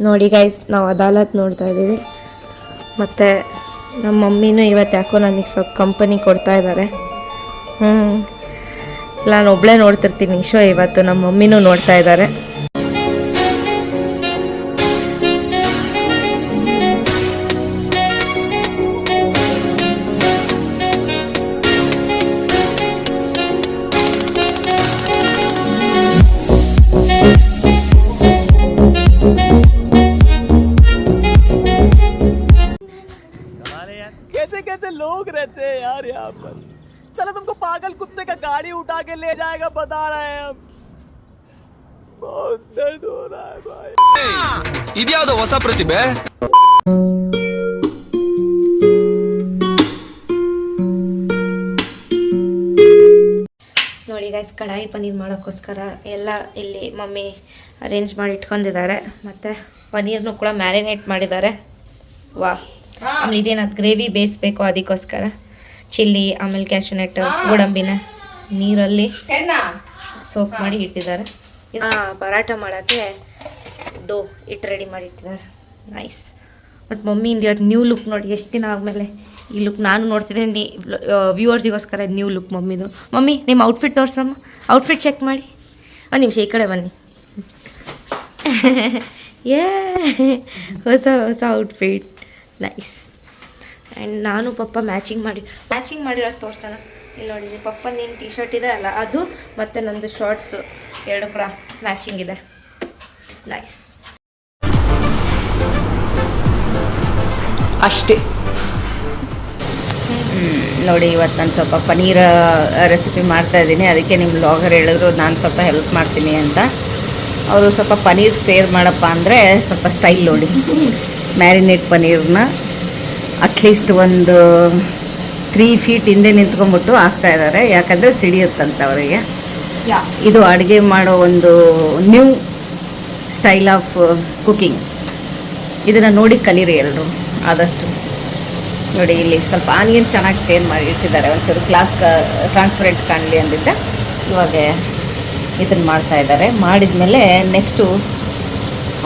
ನೋಡಿ ಗೈಸ್, ನಾವು ಅದಾಲತ್ ನೋಡ್ತಾ ಇದ್ದೀವಿ. ಮತ್ತು ನಮ್ಮ ಮಮ್ಮಿನೂ ಇವತ್ತು ಯಾಕೋ ನನಗೆ ಸ್ವಲ್ಪ ಕಂಪನಿ ಕೊಡ್ತಾ ಇದ್ದಾರೆ. ನಾನು ಒಬ್ಬಳೇ ನೋಡ್ತಿರ್ತೀನಿ ಶೋ, ಇವತ್ತು ನಮ್ಮ ಮಮ್ಮಿನೂ ನೋಡ್ತಾ ಇದ್ದಾರೆ. कैसे कैसे लोग रहते हैं यार यहाँ पर. साला तुमको पागल कुत्ते का गाड़ी उठा के ले जाएगा बता रहे हैं हम. बहुत दर्द हो रहा है भाई. ಇದ್ಯಾವುದು ಹೊಸ ಪ್ರತಿಭೆ? ನೋಡಿ ಗೈಸ್, ಕಡಾಯಿ ಪನ್ನೀರ್ ಮಾಡೋಕ್ಕೋಸ್ಕರ ಎಲ್ಲ ಇಲ್ಲಿ ಮಮ್ಮಿ ಅರೇಂಜ್ ಮಾಡಿ ಇಟ್ಕೊಂಡಿದ್ದಾರೆ. ಮತ್ತು ಪನ್ನೀರ್ನು ಕೂಡ ಮ್ಯಾರಿನೇಟ್ ಮಾಡಿದ್ದಾರೆ. ಆಮೇಲೆ ಇದೇನದು ಗ್ರೇವಿ ಬೇಯಿಸ್ಬೇಕು, ಅದಕ್ಕೋಸ್ಕರ ಚಿಲ್ಲಿ ಆಮೇಲೆ ಕ್ಯಾಶ್ಯೂನಟ್ ಗೋಡಂಬಿನ ನೀರಲ್ಲಿ ಸೋಪ್ ಮಾಡಿ ಇಟ್ಟಿದ್ದಾರೆ. ಪರಾಟ ಮಾಡೋಕ್ಕೆ ಡೋ ಇಟ್ಟು ರೆಡಿ ಮಾಡಿ ಇಟ್ಟಿದ್ದಾರೆ. ನೈಸ್. ಮತ್ತು ಮಮ್ಮಿಯಿಂದ ಇವತ್ತು ನ್ಯೂ ಲುಕ್ ನೋಡಿ, ಎಷ್ಟು ದಿನ ಆದಮೇಲೆ ಈ ಲುಕ್ ನಾನು ನೋಡ್ತಿದ್ದೀನಿ. ವ್ಯೂವರ್ಸಿಗೋಸ್ಕರ ನ್ಯೂ ಲುಕ್ ಮಮ್ಮಿದು. ಮಮ್ಮಿ ನಿಮ್ಮ ಔಟ್ಫಿಟ್ ತೋರ್ಸಮ್ಮ, ಔಟ್ಫಿಟ್ ಚೆಕ್ ಮಾಡಿ. ಒಂದು ನಿಮಿಷ ಈ ಕಡೆ ಬನ್ನಿ. ಏ ಹೊಸ ಹೊಸ ಔಟ್ಫಿಟ್, ನೈಸ್. ಆ್ಯಂಡ್ ನಾನು ಪಪ್ಪ ಮ್ಯಾಚಿಂಗ್ ಮಾಡಿರೋದು ತೋರ್ಸೋಣ. ಇಲ್ಲಿ ನೋಡಿದ್ವಿ ಪಪ್ಪನೇನು ಟೀ ಶರ್ಟ್ ಇದೆ ಅಲ್ಲ ಅದು, ಮತ್ತು ನಂದು ಶಾರ್ಟ್ಸು ಎರಡು ಕೂಡ ಮ್ಯಾಚಿಂಗ್ ಇದೆ. ನೈಸ್. ಅಷ್ಟೇ ನೋಡಿ, ಇವತ್ತು ನಾನು ಸ್ವಲ್ಪ ಪನ್ನೀರ್ ರೆಸಿಪಿ ಮಾಡ್ತಾಯಿದ್ದೀನಿ. ಅದಕ್ಕೆ ನಿಮ್ಮ ಬ್ಲಾಗರ್ ಹೇಳಿದ್ರು ನಾನು ಸ್ವಲ್ಪ ಹೆಲ್ಪ್ ಮಾಡ್ತೀನಿ ಅಂತ. ಅವರು ಸ್ವಲ್ಪ ಪನ್ನೀರ್ ಸ್ಟೇರ್ ಮಾಡಪ್ಪ ಅಂದರೆ ಸ್ವಲ್ಪ ಸ್ಟೈಲ್ ನೋಡಿ. ಮ್ಯಾರಿನೇಟ್ ಪನ್ನೀರ್ನ ಅಟ್ಲೀಸ್ಟ್ ಒಂದು 3 ಫೀಟ್ ಹಿಂದೆ ನಿಂತ್ಕೊಂಡ್ಬಿಟ್ಟು ಹಾಕ್ತಾಯಿದ್ದಾರೆ, ಯಾಕಂದರೆ ಸಿಡಿಯುತ್ತಂತ ಅವರಿಗೆ. ಇದು ಅಡುಗೆ ಮಾಡೋ ಒಂದು ನ್ಯೂ ಸ್ಟೈಲ್ ಆಫ್ ಕುಕಿಂಗ್. ಇದನ್ನು ನೋಡಿ ಕಲೀರಿ ಎಲ್ಲರೂ ಆದಷ್ಟು. ನೋಡಿ ಇಲ್ಲಿ ಸ್ವಲ್ಪ ಆನಿಯನ್ ಚೆನ್ನಾಗಿ ಸ್ಟೇರ್ ಮಾಡಿ ಇಟ್ಟಿದ್ದಾರೆ, ಒಂಚೂರು ಟ್ರಾನ್ಸ್ಪರೆಂಟ್ ಕಾಣಲಿ ಅಂದಿದ್ದೆ. ಇವಾಗ ಇದನ್ನು ಮಾಡ್ತಾಯಿದ್ದಾರೆ. ಮಾಡಿದ್ಮೇಲೆ ನೆಕ್ಸ್ಟು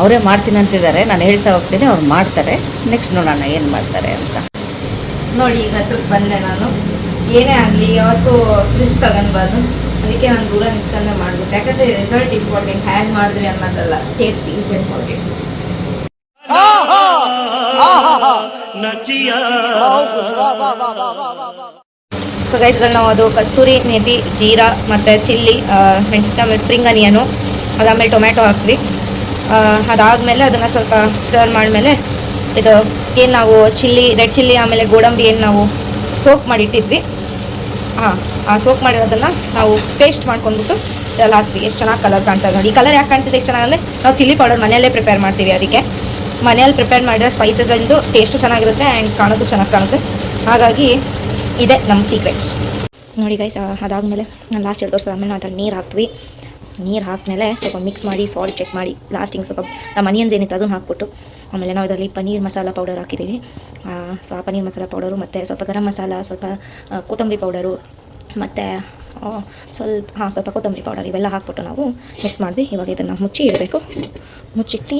ಅವರೇ ಮಾಡ್ತೀನಿ ಅಂತಿದ್ದಾರೆ, ನಾನು ಹೇಳ್ತಾ ಹೋಗ್ತೀನಿ, ಅವ್ರು ಮಾಡ್ತಾರೆ. ನೆಕ್ಸ್ಟ್ ನೋಡೋಣ ಏನು ಮಾಡ್ತಾರೆ ಅಂತ. ನೋಡಿ ಈಗ ಹತ್ರಕ್ಕೆ ಬಂದೆ ನಾನು. ಏನೇ ಆಗಲಿ ಯಾವತ್ತೂ ರಿಸ್ಕ್ ತಗೊಳ್ಬಾರ್ದು, ಅದಕ್ಕೆ ನಾನು ದೂರ ನಿಂತನ್ನೇ ಮಾಡ್ಬೇಕು. ಯಾಕಂದರೆ ರಿಸಲ್ಟ್ ಇಂಪಾರ್ಟೆಂಟ್, ಹ್ಯಾಂಗ್ ಮಾಡಿದ್ರಿ ಅನ್ನೋದಲ್ಲ, safety is important. So guys, ನಾವು ಅದು ಕಸ್ತೂರಿ ಮೇಥಿ, ಜೀರಾ ಮತ್ತು ಚಿಲ್ಲಿ, ಮೆಣಸಿನ ಸ್ಪ್ರಿಂಗ್ ಅನಿಯನು, ಅದಾದಮೇಲೆ ಟೊಮ್ಯಾಟೊ ಹಾಕ್ವಿ. ಅದಾದಮೇಲೆ ಅದನ್ನು ಸ್ವಲ್ಪ ಸ್ಟರ್ ಮಾಡಿದ್ಮೇಲೆ ಇದು ಏನು ನಾವು ರೆಡ್ ಚಿಲ್ಲಿ ಆಮೇಲೆ ಗೋಡಂಬಿ ಏನು ನಾವು ಸೋಕ್ ಮಾಡಿಟ್ಟಿದ್ವಿ, ಆ ಸೋಕ್ ಮಾಡಿರೋದನ್ನು ನಾವು ಪೇಸ್ಟ್ ಮಾಡ್ಕೊಂಡ್ಬಿಟ್ಟು ಇದೆಲ್ಲ ಹಾಕ್ತೀವಿ. ಎಷ್ಟು ಚೆನ್ನಾಗಿ ಕಲರ್ ಕಾಣ್ತದೆ ನೋಡಿ. ಈ ಕಲರ್ ಯಾಕೆ ಕಾಣ್ತಿದೆ ಎಷ್ಟು ಚೆನ್ನಾಗಂದರೆ ನಾವು ಚಿಲ್ಲಿ ಪೌಡರ್ ಮನೆಯಲ್ಲೇ ಪ್ರಿಪೇರ್ ಮಾಡ್ತೀವಿ. ಅದಕ್ಕೆ ಮನೆಯಲ್ಲಿ ಪ್ರಿಪೇರ್ ಮಾಡಿರೋ ಸ್ಪೈಸಸ್ಸು ಟೇಸ್ಟು ಚೆನ್ನಾಗಿರುತ್ತೆ ಆ್ಯಂಡ್ ಕಾಣೋದು ಚೆನ್ನಾಗಿ ಕಾಣುತ್ತೆ. ಹಾಗಾಗಿ ಇದೆ ನಮ್ಮ ಸೀಕ್ರೆಟ್ಸ್. ನೋಡಿ ಗೈಸ್, ಅದಾದಮೇಲೆ ನಾನು ಲಾಸ್ಟಲ್ಲಿ ತೋರಿಸಿದಾದ್ಮೇಲೆ ನಾವು ಅದ್ರಲ್ಲಿ ನೀರು ಹಾಕ್ತೀವಿ. ಸೊ ನೀರು ಹಾಕಿದ್ಮೇಲೆ ಸ್ವಲ್ಪ ಮಿಕ್ಸ್ ಮಾಡಿ ಸಾಲ್ಟ್ ಚೆಕ್ ಮಾಡಿ ಲಾಸ್ಟಿಂಗ್ ಸ್ವಲ್ಪ ನಮ್ಮ ಅನಿಯನ್ಸ್ ಏನಿತ್ತು ಅದನ್ನು ಹಾಕ್ಬಿಟ್ಟು ಆಮೇಲೆ ನಾವು ಇದರಲ್ಲಿ ಪನ್ನೀರ್ ಮಸಾಲ ಪೌಡರ್ ಹಾಕಿದ್ದೀವಿ. ಸೊ ಆ ಪನ್ನೀರ್ ಮಸಾಲ ಪೌಡರು ಮತ್ತು ಸ್ವಲ್ಪ ಗರಂ ಮಸಾಲ, ಸ್ವಲ್ಪ ಕೊತ್ತಂಬರಿ ಪೌಡರು ಮತ್ತು ಸ್ವಲ್ಪ ಕೊತ್ತಂಬರಿ ಪೌಡರ್ ಇವೆಲ್ಲ ಹಾಕ್ಬಿಟ್ಟು ನಾವು ಮಿಕ್ಸ್ ಮಾಡಿದ್ವಿ. ಇವಾಗ ಇದನ್ನು ಮುಚ್ಚಿ ಇಡಬೇಕು. ಮುಚ್ಚಿಟ್ಟು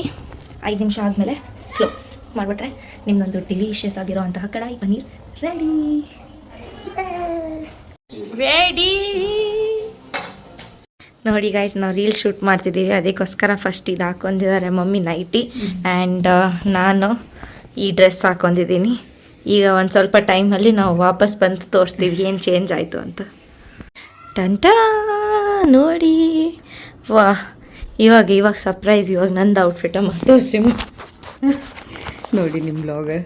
5 ನಿಮಿಷ ಆದಮೇಲೆ ಕ್ಲೋಸ್ ಮಾಡಿಬಿಟ್ರೆ ನಿಮ್ಮೊಂದು ಡಿಲೀಷಿಯಸ್ ಆಗಿರೋ ಅಂತಹ ಕಡಾಯಿ ಪನ್ನೀರ್ ರೆಡಿ. ನೋಡಿ ಗೈಸ್, ನಾವು ರೀಲ್ ಶೂಟ್ ಮಾಡ್ತಿದ್ದೀವಿ, ಅದಕ್ಕೋಸ್ಕರ ಫಸ್ಟ್ ಇದು ಹಾಕ್ಕೊಂಡಿದ್ದಾರೆ ಮಮ್ಮಿ ನೈಟಿ, ಆ್ಯಂಡ್ ನಾನು ಈ ಡ್ರೆಸ್ ಹಾಕ್ಕೊಂಡಿದ್ದೀನಿ. ಈಗ ಒಂದು ಸ್ವಲ್ಪ ಟೈಮಲ್ಲಿ ನಾವು ವಾಪಸ್ ಬಂದು ತೋರಿಸ್ತೀವಿ ಏನು ಚೇಂಜ್ ಆಯಿತು ಅಂತ. ಟಂಟಾ ನೋಡಿ, ಇವಾಗ ಸರ್ಪ್ರೈಸ್. ಇವಾಗ ನಂದು ಔಟ್ಫಿಟ್ ತೋರಿಸ್ರಿ ನೋಡಿ ನಿಮ್ಮ blogger.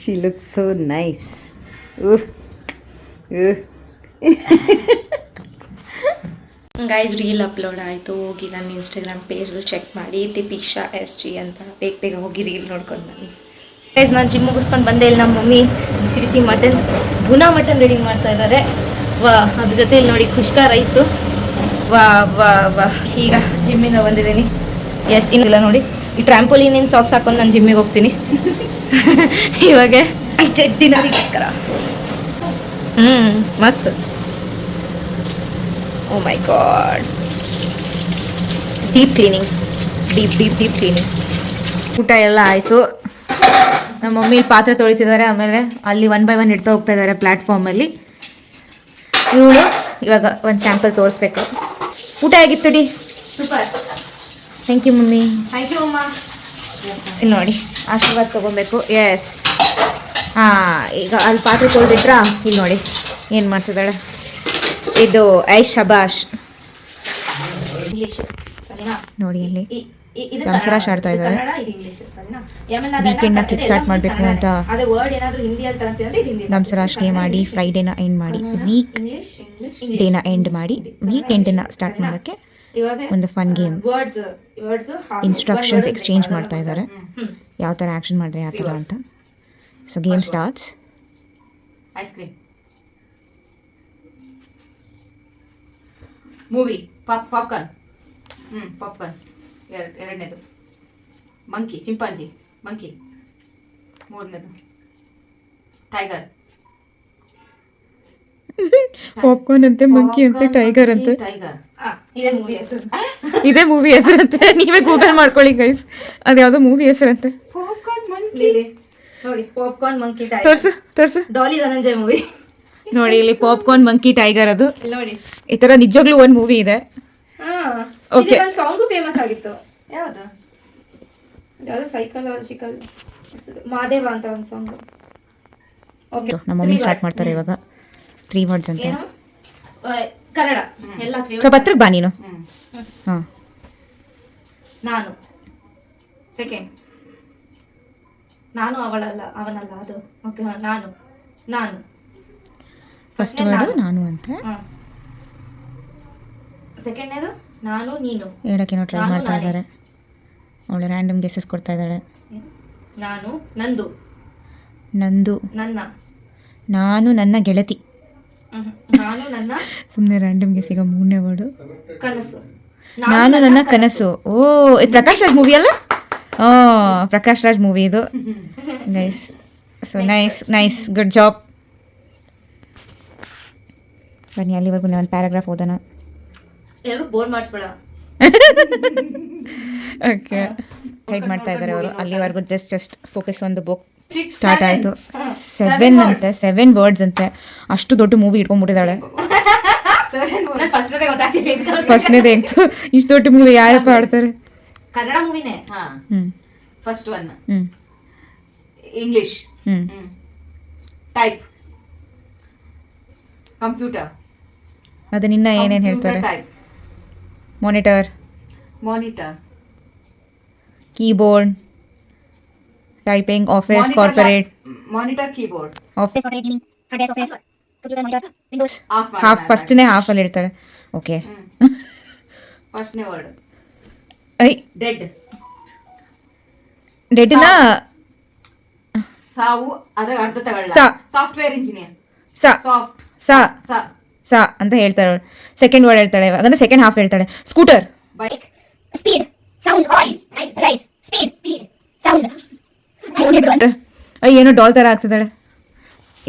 She look so nice. Guys, reel upload ಆಯಿತು. ಹೋಗಿ ನನ್ನ ಇನ್ಸ್ಟಾಗ್ರಾಮ್ ಪೇಜಲ್ಲಿ ಚೆಕ್ ಮಾಡಿ, ದೀಪಿಕ್ಷಾ SG ಅಂತ ಬೇಗ ಹೋಗಿ ರೀಲ್ ನೋಡ್ಕೊಂಡು ಬನ್ನಿ. ಗೈಸ್, ನಾನು ಜಿಮ್ ಮುಗಿಸ್ಕೊಂಡು ಬಂದೆ. ಇಲ್ಲಿ ನಮ್ಮ ಮಮ್ಮಿ ಬಿಸಿ ಗುನಾ ಮಟನ್ ರೆಡಿ ಮಾಡ್ತಾ ಇದ್ದಾರೆ. ಅದ್ರ ಜೊತೆ ಇಲ್ಲಿ ನೋಡಿ ಕುಷ್ಕಾ ರೈಸು. ಈಗ ಜಿಮ್ಮಿಂದ ಬಂದಿದ್ದೀನಿ. ಇನ್ನಿಲ್ಲ ನೋಡಿ, ಈ ಟ್ರ್ಯಾಂಪೋಲಿನ್ ಸಾಕ್ಸ್ ಹಾಕೊಂಡು ನಾನು ಜಿಮ್ಮಿಗೆ ಹೋಗ್ತೀನಿ. ಇವಾಗ ಡಿನ್ನರಿಗೋಸ್ಕರ ಮಸ್ತ್. ಓ ಮೈ ಗಾಡ್, ಡೀಪ್ ಡೀಪ್ ಕ್ಲೀನಿಂಗ್. ಊಟ ಎಲ್ಲ ಆಯಿತು. ನಮ್ಮ ಮಮ್ಮಿ ಪಾತ್ರೆ ತೊಳಿತಿದ್ದಾರೆ. ಆಮೇಲೆ ಅಲ್ಲಿ 1 by 1 ಇಡ್ತಾ ಹೋಗ್ತಾ ಇದ್ದಾರೆ ಪ್ಲ್ಯಾಟ್ಫಾರ್ಮಲ್ಲಿ. ಇವಳು ಇವಾಗ ಒಂದು ಸ್ಯಾಂಪಲ್ ತೋರಿಸ್ಬೇಕು. ಊಟ ಆಗಿತ್ತು ಡಿ. Super. Thank you mummy. Thank you ಅಮ್ಮ. ಇಲ್ಲಿ ನೋಡಿ ಆಶೀರ್ವಾದ ತೊಗೊಬೇಕು. ಎಸ್. ಹಾಂ, ಈಗ ಅಲ್ಲಿ ಪಾತ್ರೆ ತೊಳೆದಿಟ್ರಾ? ಇಲ್ಲಿ ನೋಡಿ ಏನು ಮಾಡ್ತಿದ್ದಾಳೆ. ಇದು ಐಶ್ ಶಬಾಷ್ ಇಂಗ್ಲಿಷ್ ಸರಿನಾ? ನೋಡಿ ಅಲ್ಲಿ ಇದು ದಂಸರಾಶ್ ಆಡ್ತಾ ಇದ್ದಾರೆ. ಕನ್ನಡ, ಇದು ಇಂಗ್ಲಿಷ್ ಸರಿನಾ? ವೀಕೆಂಡ್ನ ಕಿಕ್ ಸ್ಟಾರ್ಟ್ ಮಾಡಬೇಕು ಅಂತ ಅದೇ ವರ್ಡ್ ಏನಾದರೂ ಹಿಂದಿಯಲ್ಲಿ ತಗೊಂತೀರಂದ್ರೆ ಇದು ಹಿಂದಿ. ದಂಸರಾಶ್ಗೆ ಮಾಡಿ ಫ್ರೈಡೇನ ಎಂಡ್ ಮಾಡಿ ವೀಕ್ ಇಂಗ್ಲಿಷ್ ಡೇನ ಎಂಡ್ ಮಾಡಿ ವೀಕೆಂಡನ್ನ ಸ್ಟಾರ್ಟ್ ಮಾಡೋಕ್ಕೆ ಇವಾಗ ಒಂದು fun game words instructions exchange ಮಾಡ್ತಾ ಇದ್ದಾರೆ. ಯಾವ ಥರ ಆ್ಯಕ್ಷನ್ ಮಾಡಿದ್ರೆ ಯಾವ ಥರ ಅಂತ. So game starts. Ice cream, movie, popcorn. Popcorn ಎರಡನೇದು. Monkey, chimpanzee, monkey. ಮೂರನೇದು ಟೈಗರ್. ಪಾಪ್ಕಾರ್ನ್ ಅಂತೆ, ಮಂಕಿ ಅಂತೆ, ಟೈಗರ್ ಅಂತೆ. ಟೈಗರ್ ಇದೇ ಮೂವಿ ಹೆಸರು. ಇದೇ ಮೂವಿ ಹೆಸರಂತೆ. ನೀವೇ ಗೂಗಲ್ ಮಾಡ್ಕೊಳ್ಳಿ ಗೈಸ್, ಅದು ಯಾವುದೋ ಮೂವಿ ಹೆಸರಂತೆ. Popcorn, monkey. ನೋಡಿ ಪಾಪ್ಕಾರ್ನ್ ಮಂಕಿ ತೋರ್ಸು. ಡಾಲಿ ಧನಂಜಯ ಮೂವಿ. ನೋಡಿ ಇಲ್ಲಿ ಪಾಪ್ಕಾರ್ನ್ ಮಂಕಿ ಟೈಗರ್. ಅದು ನೋಡಿ ಈ ಥರ ನಿಜವಾಗ್ಲೂ ಒಂದು ಮೂವಿ ಇದೆ. Okay. ಒಂದು ಸಾಂಗು ಫೇಮಸ್ ಆಗಿತ್ತು. ಯಾವುದು? ಯಾವುದು ಸೈಕಲಾಜಿಕಲ್ ಮಾದೇವ ಅಂತ ಒಂದು ಸಾಂಗ್. ಓಕೆ, ನಮ್ಮ ಮಮ್ಮಿ ಸ್ಟಾರ್ಟ್ ಮಾಡ್ತಾರೆ ಇವಾಗ. 3 ವರ್ಡ್ಸ್ ಅಂತ. ಏನು ಕನ್ನಡ ಎಲ್ಲ 3 ಸ್ವಲ್ಪ ಹತ್ರಕ್ಕೆ ಬಾ ನೀನು. ಹಾಂ, ನಾನು. ಸೆಕೆಂಡ್ ನಾನು ಅವಳಲ್ಲ ಅವನಲ್ಲ ಅದು. ಓಕೆ, ನಾನು ಫಸ್ಟ್ ವರ್ಡು ನಾನು ಅಂತ. ಸೆಕೆಂಡ್ನೇದು ನಾನು ನೀನು. ಹೇಳೋಕ್ಕೇನೋ ಟ್ರೈ ನಾನು ಮಾಡ್ತಾ ನಾನೇ. ಇದ್ದಾರೆ. ಅವಳು ರ್ಯಾಂಡಮ್ ಗೆಸಸ್ ಕೊಡ್ತಾ ಇದ್ದಾಳೆ. ನಾನು ನಂದು ನಂದು, ನನ್ನ ನಾನು ನನ್ನ ಗೆಳತಿ. ನಾನು ನನ್ನ ಸುಮ್ಮನೆ ರ್ಯಾಂಡಮ್ ಗೆಸಿಗ 3ನೇ ವರ್ಡು ಕನಸು. ನಾನು ನನ್ನ ಕನಸು. ಓ, ಇದು ಪ್ರಕಾಶ್ ರಾಜ್ ಮೂವಿ ಅಲ್ಲ? ಪ್ರಕಾಶ್ ರಾಜ್ ಮೂವಿ ಇದು guys. So nice good job. ಬನ್ನಿ ಅಲ್ಲಿವರೆಗೂ ಒಂದು ಪ್ಯಾರಾಗ್ರಾಫ್ ಓದೋಣ. ಎಲ್ಲರೂ ಬೋರ್ ಮಾಡಿಸ್ಬೇಡ. ಓಕೆ, ಸೈಡ್ ಮಾಡ್ತಾ ಇದ್ದಾರೆ ಅವರು. ಅಲ್ಲಿವರೆಗೂ just focus on the book. Start ಆಯಿತು. 7 ಅಂತೆ, 7 ವರ್ಡ್ಸ್ ಅಂತೆ. ಅಷ್ಟು ದೊಡ್ಡ ಮೂವಿ ಇಟ್ಕೊಂಡ್ಬಿಟ್ಟಿದ್ದಾಳೆ. ಫಸ್ಟ್ನೇದೇ ಇತ್ತು. ಇಷ್ಟು ದೊಡ್ಡ ಮೂವಿ ಯಾರಪ್ಪ ಆಡ್ತಾರೆ? ಕನ್ನಡ ಮೂವಿನೇ. ಫಸ್ಟ್ ಒನ್ ಹ್ಞೂ ಇಂಗ್ಲಿಷ್. ಹ್ಞೂ ಟೈಪ್, ಕಂಪ್ಯೂಟರ್. ಅದು ನಿನ್ನ ಏನೇನು ಹೇಳ್ತಾರೆ? Type, monitor, keyboard, typing, office, corporate. Monitor, keyboard, office. Half ಫಸ್ಟ್ನೇ ಹಾಫಲ್ಲಿ ಇರ್ತಾಳೆ. ಓಕೆ, ಫಸ್ಟ್ನೇ ವರ್ಡ್ ಐ ಡೆಡ್. ಡೆಡ್ನ ಸಾವು, ಅದರ ಅರ್ಥ ತಗೊಳ್ಳ. Software engineer. ಸಾ ಅಂತ ಹೇಳ್ತಾಳೆ ಅವಳು. ಸೆಕೆಂಡ್ ವರ್ಡ್ ಹೇಳ್ತಾಳೆ ಇವಾಗ, ಅಂದ್ರೆ ಸೆಕೆಂಡ್ ಹಾಫ್ ಹೇಳ್ತಾಳೆ. Scooter, bike, Speed, sound, rise, speed, sound. ಏನೋ ಡಾಲ್ ತರ ಆಗ್ತಿದ್ದಾಳೆ.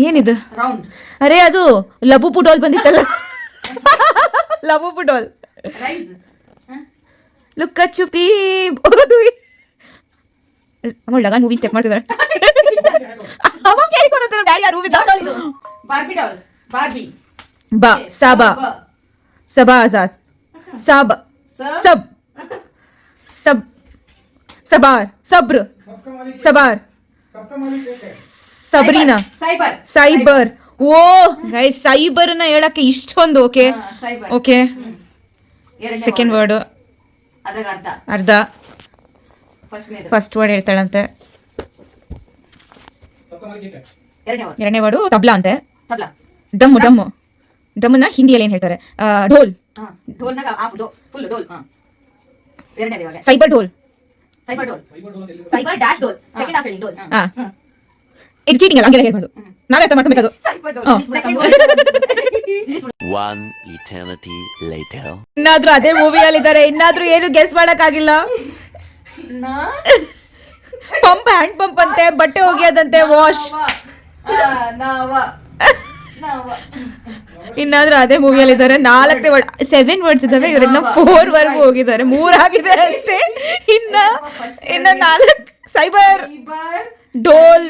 ಏನಿದು? ರೌಂಡ್. ಅರೆ ಅದು ಲಬೂಪು ಡಾಲ್ ಬಂದಿತ್ತಲ್ಲ. Labubu doll. Rise, Luka Chuppi. ಅಮ್ಮ ಲಗಾನ್ ಮೂವಿ ಚೆಕ್ ಮಾಡ್ತಿದ್ದಾರೆ. ಡ್ಯಾಡಿ ಆ ಮೂವಿ. Barbie doll, Barbie. ಬಾ ಸಾಬಾ, ಸಬಾ ಆಜಾದ್, ಸಾಬ್, ಸಬ್, ಸಬ್, ಸಬಾರ್, ಸಬ್ರ, ಸಬಾರ್, ಸಬ್ರೀನಾ, ಸೈಬರ್. ಓ ಗೈಸ್, ಸೈಬರ್ನ ಹೇಳಕ್ಕೆ ಇಷ್ಟೊಂದು. ಓಕೆ ಓಕೆ, ಸೆಕೆಂಡ್ ವರ್ಡು ಅರ್ಧ. ಫಸ್ಟ್ ವರ್ಡ್ ಹೇಳ್ತಾಳಂತೆ. ಎರಡನೇ ವರ್ಡು ತಬ್ಲಾ ಅಂತೆ. ಡ್ರಮ್ನ ಹಿಂದಿಯಲ್ಲಿ ಏನು ಹೇಳ್ತಾರೆ? ಢೋಲ್. ಸೈಬರ್ ಢೋಲ್. ಸೈಬರ್ ಡ್ಯಾಶ್ ಡೋಲ್. ಸೆಕೆಂಡ್ ಹಾಫ್ ಹೇಳಿ ಡೋಲ್. ಇದು ಚೀಟಿಂಗ್ ಅಲ್ಲ, ಹಂಗೆಲ್ಲ ಹೇಳ್ಬಾರ್ದು. ನಾವೇ ಅರ್ಥ ಮಾಡ್ಕೊಬೇಕದು. One eternity later. ಇನ್ನಾದ್ರೂ ಅದೇ ಮೂವಿಯಲ್ಲಿದ್ದಾರೆ. ಇನ್ನಾದ್ರೂ ಏನು ಗೆಸ್ ಮಾಡಕ್ಕಾಗಿಲ್ಲ. ಪಂಪ್, ಹ್ಯಾಂಡ್ ಪಂಪ್ ಅಂತೆ, ಬಟ್ಟೆ ಒಗೆಯೋದಂತೆ, ವಾಶ್. ಇನ್ನಾದ್ರೂ ಅದೇ ಮೂವಿಯಲ್ಲಿ ಇದ್ದಾರೆ. 4 ವರ್ಡ್ 7 ವರ್ಡ್ಸ್ ಇದಾವೆ, ಇವರೆಲ್ಲ 4 ವರ್ಗೂ ಹೋಗಿದ್ದಾರೆ. 3 ಆಗಿದೆ ಅಷ್ಟೇ. ಇನ್ನ 4 cyber doll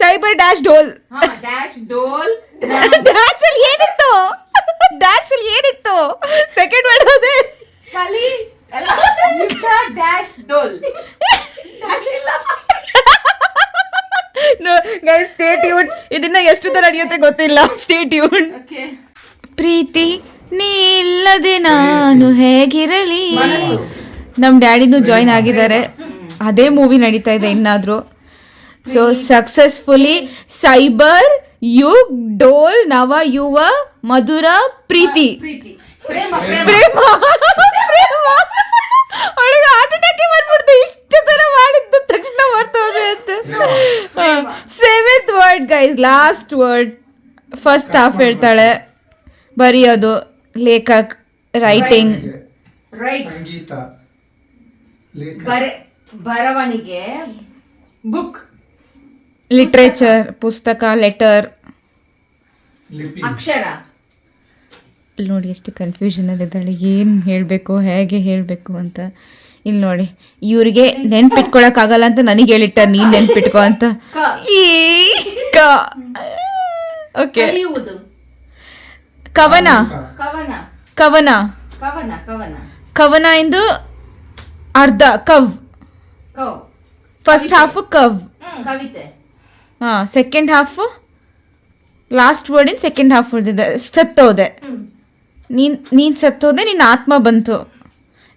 cyber dash doll. Dash doll. Dash ಅಲ್ಲಿ ಏನಿತ್ತು ಸೆಕೆಂಡ್ ವರ್ಡ್ ಅದೇ. Dash doll. Stay tune. ಇದನ್ನ ಎಷ್ಟು ತರ ನಡೆಯುತ್ತೆ ಗೊತ್ತಿಲ್ಲ. Stay tune. ಪ್ರೀತಿ ನೀ ಇಲ್ಲದೆ ನಾನು ಹೇಗಿರಲಿ. ನಮ್ ಡ್ಯಾಡಿನೂ ಜಾಯಿನ್ ಆಗಿದ್ದಾರೆ. ಅದೇ ಮೂವಿ ನಡೀತಾ ಇದೆ ಇನ್ನಾದ್ರೂ. ಸೊ ಸಕ್ಸಸ್ಫುಲಿ ಸೈಬರ್ ಯುಗ್ ಡೋಲ್ ನವ ಯುವ ಮಧುರ ಪ್ರೀತಿ ಪ್ರೇಮ. ಅವಳಿಗೆ ಹಾರ್ಟ್ ಅಟ್ಯಾಕ್ ಬಂದ್ಬಿಡ್ತು. ಇಷ್ಟು ತರ ಮಾಡಿದ್ದು ತಕ್ಷಣ ಬರ್ತದೆ ಅಂತ. 7th word guys, last word. First half ಹೇಳ್ತಾಳೆ, ಬರೆಯೋದು, ಲೇಖಕ್, ರೈಟಿಂಗ್, ಸಂಗೀತ, ಬರವಣಿಗೆ, ಬುಕ್, ಲಿಟ್ರೇಚರ್, ಪುಸ್ತಕ, ಲೆಟರ್, ಲಿಪಿ, ಅಕ್ಷರ. ನೋಡಿ ಎಷ್ಟು ಕನ್ಫ್ಯೂಷನ್ ಅಲ್ಲಿದ್ದಾಳೆ, ಏನು ಹೇಳಬೇಕು ಹೇಗೆ ಹೇಳಬೇಕು ಅಂತ. ಇಲ್ಲಿ ನೋಡಿ, ಇವ್ರಿಗೆ ನೆನ್ಪಿಟ್ಕೊಳಕ್ಕಾಗಲ್ಲ ಅಂತ ನನಗೆ ಹೇಳಿಟ್ಟ, ನೀನು ನೆನ್ಪಿಟ್ಕೊ ಅಂತ. ಓಕೆ. ಕವನ ಕವನ. ಕವನ ಕವನ. ಕವನ. ಕವನ ಎಂದು ಅರ್ಧ ಕವ್. First half cow. ಕವಿತೆ. ಹಾಂ, second half last word in second half ಉಳಿದಿದೆ. ಸತ್ತೋದೆ, ನೀನು ಸತ್ತೋದೆ, ನಿನ್ನ ಆತ್ಮ ಬಂತು,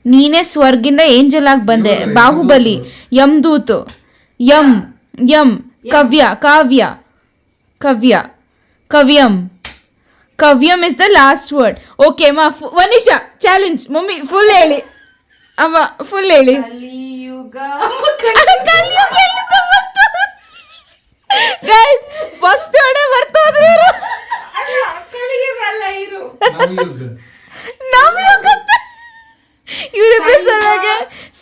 ನೀನೇ ಸ್ವರ್ಗಿಂದ ಏಂಜಲ್ ಆಗಿ ಬಂದೆ. ಬಾಹುಬಲಿ, ಯಮದೂತು, ಯಂ ಕವ್ಯ, ಕಾವ್ಯ, ಕವ್ಯ, ಕವ್ಯಂ. ಕವ್ಯಂ is the last word. Okay ಅಮ್ಮ, ವನಿಷ ಚಾಲೆಂಜ್. ಮಮ್ಮಿ ಫುಲ್ ಹೇಳಿ ಅಮ್ಮ, ಫುಲ್ ಹೇಳಿ. ಕಲಿಯುಗ. ಗೈಸ್ ಫಸ್ಟ್ ವರ್ಡೇ ಬರ್ತೋದ್ರಿ. ಕಲಿಯುಗ ಅಲ್ಲ ಇರು.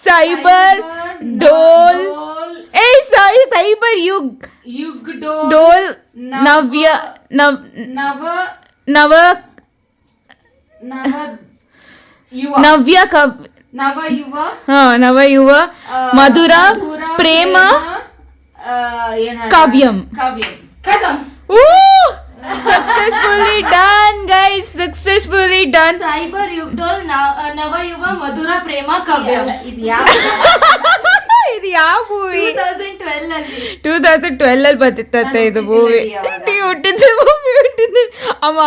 Cyber doll, cyber Yug Yug ಡೋಲ್ ನವ್ಯ ನವ ನವ ಯುವ. ನವ್ಯ ನವ ಯುವ. ನವ ಯುವ ಮಧುರ ಪ್ರೇಮ ಕಾವ್ಯಂ. ಕದಂ. Successfully done guys, successfully done. Cyber ಯುಗ್ ಡೋಲ್ ನವ ಯುವ ಮಧುರ ಪ್ರೇಮ ಕವ್ಯ. ಇದು ಯಾವ ಇದು ಯಾವ ಮೂವಿ? 2012 ಅಲ್ಲಿ 2012 ಅಲ್ಲಿ ಬಂದಿತ್ತಂತೆ ಇದು ಮೂವಿ. ಹುಟ್ಟಿದ್ದೆ ಅಮ್ಮ.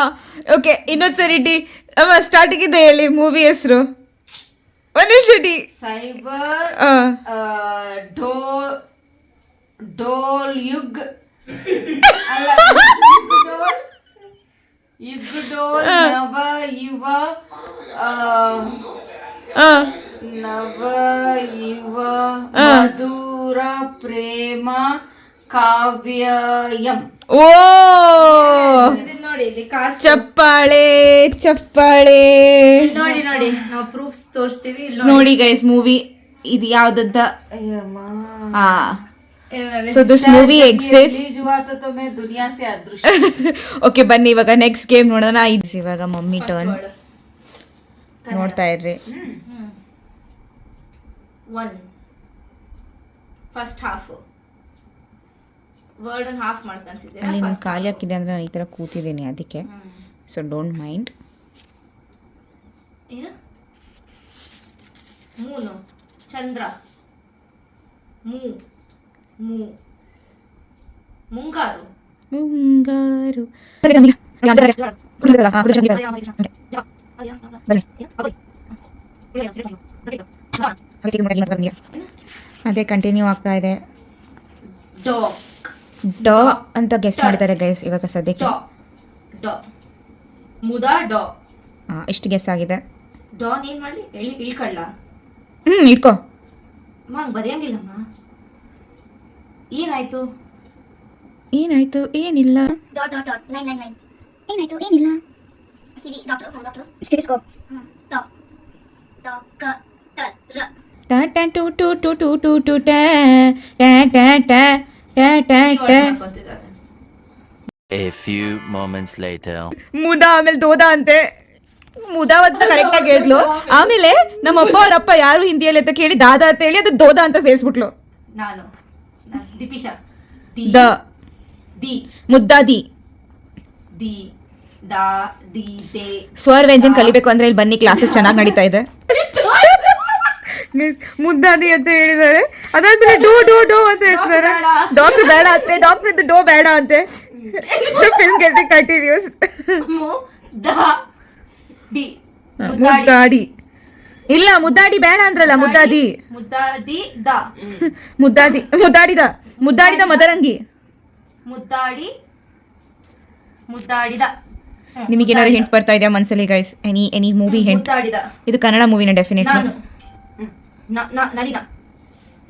ಓಕೆ, ಇನ್ನೊಂದ್ಸರಿ ಡಿ ಅಮ್ಮ ಸ್ಟಾರ್ಟಿಂಗ್ ಇದೆ ಹೇಳಿ ಮೂವಿ ಹೆಸರು. ಒಂದಿಷಡಿ. ಸೈಬರ್ ಡೋಲ್ ಯುಗ್ ಅಲ್ಲ, ಯುಗ್ ಡೋಲ್ ನವ ಯುವ ನವ ಯುವ ಮಧುರ ಪ್ರೇಮ ಕಾವ್ಯಯಂ. ಓ ನೋಡಿ, ಇಲ್ಲಿ ಕಾಸ್ಟ್ ಚಪ್ಪಾಳೆ ಚಪ್ಪಾಳೆ. ನೋಡಿ ನಾವು ಪ್ರೂಫ್ಸ್ ತೋರಿಸ್ತೀವಿ. ಇಲ್ಲಿ ನೋಡಿ ಗೈಸ್, ಮೂವಿ ಇದು ಯಾವ್ದಂತ. So this movie exist. ದುನಿಯಾ ಸೆ ಅದೃಷ್ಟ. ಓಕೆ, ಬನ್ನಿ ಇವಾಗ ನೆಕ್ಸ್ಟ್ ಗೇಮ್ ನೋಡೋಣ. ಇವಾಗ ಮಮ್ಮಿ ಟರ್ನ್. ನೋಡ್ತಾ ಇರ್ರಿ. 1 ಫಸ್ಟ್ ಹಾಫ್ ವರ್ಡ್ ಅನ್ನು ಹಾಫ್ ಮಾಡ್ಕೊಂತಿದ್ದೆ. ಅಲ್ಲಿ ನಾನು ಖಾಲಿ ಹಾಕಿದೆ ಅಂದ್ರೆ ನಾನು ಈ ಥರ ಕೂತಿದ್ದೀನಿ ಅದಕ್ಕೆ. So don't mind. ಏನು? ಮೂನು, ಚಂದ್ರ, ಮುಂಗಾರು, ಮುಂಗಾರು, ಅದೇ ಕಂಟಿನ್ಯೂ ಆಗ್ತಾ ಇದೆ. ಡಾ ಅಂತ ಗೆಸ್ ಮಾಡಿದ್ದಾರೆ ಗೈಸ್ ಇವಾಗ ಸದ್ಯಕ್ಕೆ. ಮುದ ಡಾ. ಎಷ್ಟು ಗೆಸ್ ಆಗಿದೆ? ಡಾನ್ ಏನ್ ಮಾಡ್ಲಿ? ಇಳ್ಕಳ್ಳ. ಇಟ್ಕೋ. ಹಂಗೆ ಬರೆಯಂಗಿಲ್ಲಮ್ಮ. ಏನಾಯ್ತು? ಏನಾಯ್ತು? ಏನಿಲ್ಲ. ಲೈನ್ ಏನಾಯ್ತು? ಏನಿಲ್ಲ. ಕಿವಿ doctor stethoscope. A few moments later. ಮುದ ಆಮೇಲೆ ದೋದ ಅಂತೆ. ಮುದ ಅಂತ ಕರೆಕ್ಟ್ ಆಗಿ ಹೇಳಿದ್ಲು. ಆಮೇಲೆ ನಮ್ಮ ಅಪ್ಪ ಅವರಪ್ಪ ಯಾರು ಹಿಂದಿಯಲ್ಲಿ ಅಂತ ಕೇಳಿ ದಾದಾ ಅಂತ ಹೇಳಿ ಅದು ದೋದ ಅಂತ ಸೇರಿಸ್ಬಿಟ್ಲು. ನಾನು ದೀಪಿಶಾ ದ ದಿ ಮುದ್ದಾದಿ. ದಿ ದಾ ದಿ ದೇ. ಸ್ವರ್ ವ್ಯಂಜನ್ ಕಲಿಬೇಕು ಅಂದ್ರೆ ಇಲ್ಲಿ ಬನ್ನಿ, ಕ್ಲಾಸಸ್ ಚೆನ್ನಾಗಿ ನಡೀತಾ ಇದೆ. ಮುದ್ದಾದಿ ಅಂತ ಹೇಳಿದ್ದಾರೆ. ಅದಾದ್ಮೇಲೆ ಡೋ ಡೋ ಡೋ ಅಂತ ಹೇಳ್ತಾರೆ. ಡಾಕ್ಟರ್ ಬೇಡ ಅಂತೆ, ಡಾಕ್ಟರ್ ಇದ್ದು ಡೋ ಬೇಡ ಅಂತೆ. Film guessing continuous. ಮುದ್ದಾಡಿ ಇಲ್ಲ, ಮುದ್ದಾಡಿ ಬೇಡ ಅಂದ್ರಲ್ಲ. ಮುದ್ದಾದಿ ಮುದ್ದಾಡಿ ದ ಮುದ್ದಾದಿ ಮುದ್ದಾಡಿದ ಮುದ್ದಾಡಿದ ಮದರಂಗಿ. ಮುದ್ದಾಡಿದ ನಿಮಗೇನಾದ್ರು ಹಿಂಟ್ ಬರ್ತಾ ಇದೆಯಾ ಮನ್ಸಲ್ಲಿ ಗೈಸ್? Any movie hint? ಮುದ್ದಾಡಿದ ಇದು ಕನ್ನಡ ಮೂವಿನ ಡೆಫಿನೆಟ್ಲಿ. ನಲಿನ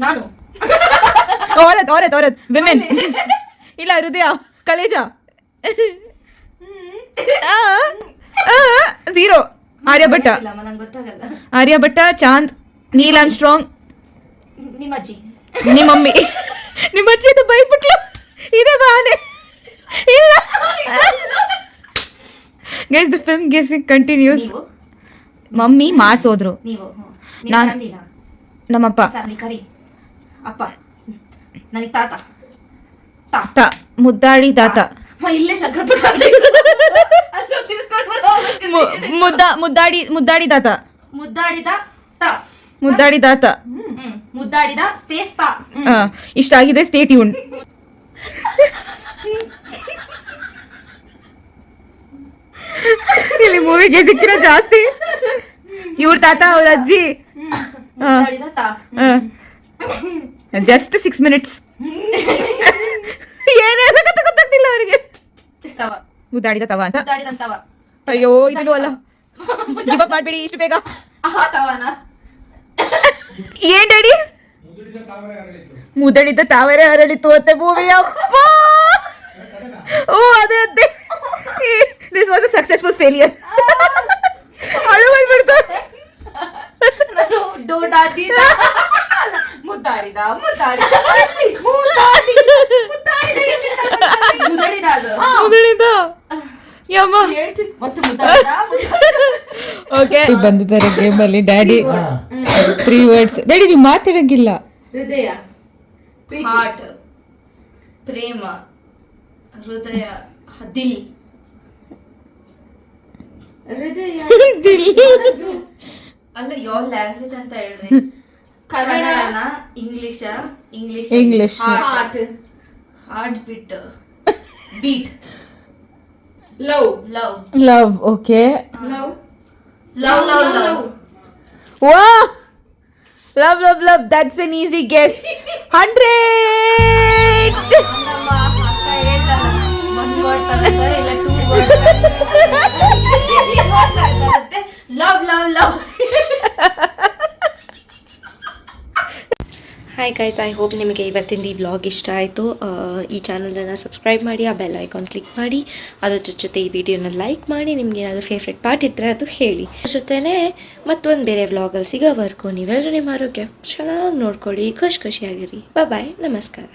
ನಾನು ಔರತ್ ವಿಮೆನ್. ಇಲ್ಲ, ಹೃದಯ, ಕಲೇಜ, ಝೀರೋ. ಆರ್ಯಭಟ್ಟ, ನಂಗೆ ಗೊತ್ತಾಗಲ್ಲ. ಆರ್ಯಭಟ್ಟ, ಚಾಂದ್, ನೀಲ್ ಆರ್ಮ್ಸ್ಟ್ರಾಂಗ್, ನಿಮ್ಮಜ್ಜಿ, ನಿಮ್ಮಮ್ಮಿ. ನಿಮ್ಮ ಅಜ್ಜಿ ಅದು ಬೈಬಿಟ್ಲು. ಇದೆ ಬಾನೆ ಇಲ್ಲ. Guys the film guessing continues. Mummy ಮಾರ್ಸೋದ್ರು. ನೀವು ನಾನು ನಮ್ಮಪ್ಪ ಫ್ಯಾಮಿಲಿ ಕರಿ ಅಪ್ಪ ನನಗೆ ತಾತ ಮುದ್ದಾಡಿ ತಾತ. ಇಲ್ಲೇ ಶಂಕರಪ್ಪ ಮುದ್ದಾಡಿ ತಾತ. ಮುದ್ದಾಡಿದ ತ ಮುದ್ದಾಡಿ ತಾತ. ಮುದ್ದಾಡಿದ ಸ್ಪೇಸ್ ತಾ. ಇಷ್ಟ ಆಗಿದೆ, ಸ್ಟೇ ಟ್ಯೂನ್. ಇಲ್ಲಿ ಮೂವಿಗೆ ಸಿಕ್ಕಿರೋ ಜಾಸ್ತಿ ಇವ್ರ ತಾತ ಅವ್ರ ಅಜ್ಜಿ. ಮುದ್ದಾಡಿದ ತಾ. Just 6 minutes. ಏನೇನು ಗೊತ್ತಾಗ್ತಿಲ್ಲ ಅವರಿಗೆ. ತವ ಮುದ್ದಾಡಿದ ತವ ಅಂತ. ಮುದ್ದಾಡಿದಂತವ. ಅಯ್ಯೋ ಇದನ್ನು ಅಲ್ಲ, ಗಿವ್ ಅಪ್ ಮಾಡ್ಬೇಡಿ ಇಷ್ಟು ಬೇಗ. ತವನ ಏನ್ ಡ್ಯಾಡಿ? ಮುದಡಿದ ತಾವರೆ ಅರಳಿತು ಅಂತೆ ಮೂವಿ. ಅಪ್ಪ ಓ ಅದೇ ಅದೇ. This was a successful failure. ಅಳು ಬಂದ್ಬಿಡ್ತು. ನಾನು ಡೋಡಾದಿ ಮುದ್ದಾಡಿದ ಮುದ್ದಾಡಿದ ಮುದ್ದಾಡಿದ ಅದು ಮುದಡಿದ ಯಮ್ಮ. ಓಕೆ, ಬಂದಿದ್ದಾರೆ ಗೇಮ್ ಅಲ್ಲಿ. Daddy 3 words. ಡ್ಯಾಡಿ ನೀವು ಮಾತಾಡಂಗಿಲ್ಲ. ಹೃದಯ, ಹಾರ್ಟ್, ಪ್ರೇಮ, ಹೃದಯ, ದಿಲ್, ಹೃದಯ, ಮನಸ್ಸು. ಅಲ್ಲ ಯಾವ ಲ್ಯಾಂಗ್ವೇಜ್ ಅಂತ ಹೇಳ್ರಿ? ಕನ್ನಡನ, ಇಂಗ್ಲಿಷ್, ಹಾರ್ಟ್, ಬಿಟ್, ಬೀಟ್, ಲವ್. Okay, love. ವಾ, love. That's an easy guess. 100. ನಮ್ಮ ಅಕ್ಕ ಹೇಳ್ತಾರ 1 word ತಗೋತಾರೆ ಇಲ್ಲ 2 word ತಗೋತಾರೆ. Love. Hi guys, I hope ನಿಮಗೆ ಇವತ್ತಿಂದ ಈ ವ್ಲಾಗ್ ಇಷ್ಟ ಆಯಿತು. ಈ ಚಾನಲನ್ನು ಸಬ್ಸ್ಕ್ರೈಬ್ ಮಾಡಿ, ಆ ಬೆಲ್ ಐಕಾನ್ ಕ್ಲಿಕ್ ಮಾಡಿ, ಅದ್ರ ಜೊತೆ ಈ ವಿಡಿಯೋನ ಲೈಕ್ ಮಾಡಿ. ನಿಮಗೆ ಏನಾದರೂ ಫೇವ್ರೆಟ್ ಪಾರ್ಟ್ ಇದ್ದರೆ ಅದು ಹೇಳಿ. ಜೊತೆನೇ ಮತ್ತೊಂದು ಬೇರೆ ವ್ಲಾಗಲ್ಲಿ ಸಿಗೋವರೆಗೂ ನೀವೆಲ್ಲರೂ ನಿಮ್ಮ ಆರೋಗ್ಯ ಚೆನ್ನಾಗಿ ನೋಡ್ಕೊಳ್ಳಿ, ಖುಷಿಯಾಗಿರಿ. ಬಾಯ್, ನಮಸ್ಕಾರ.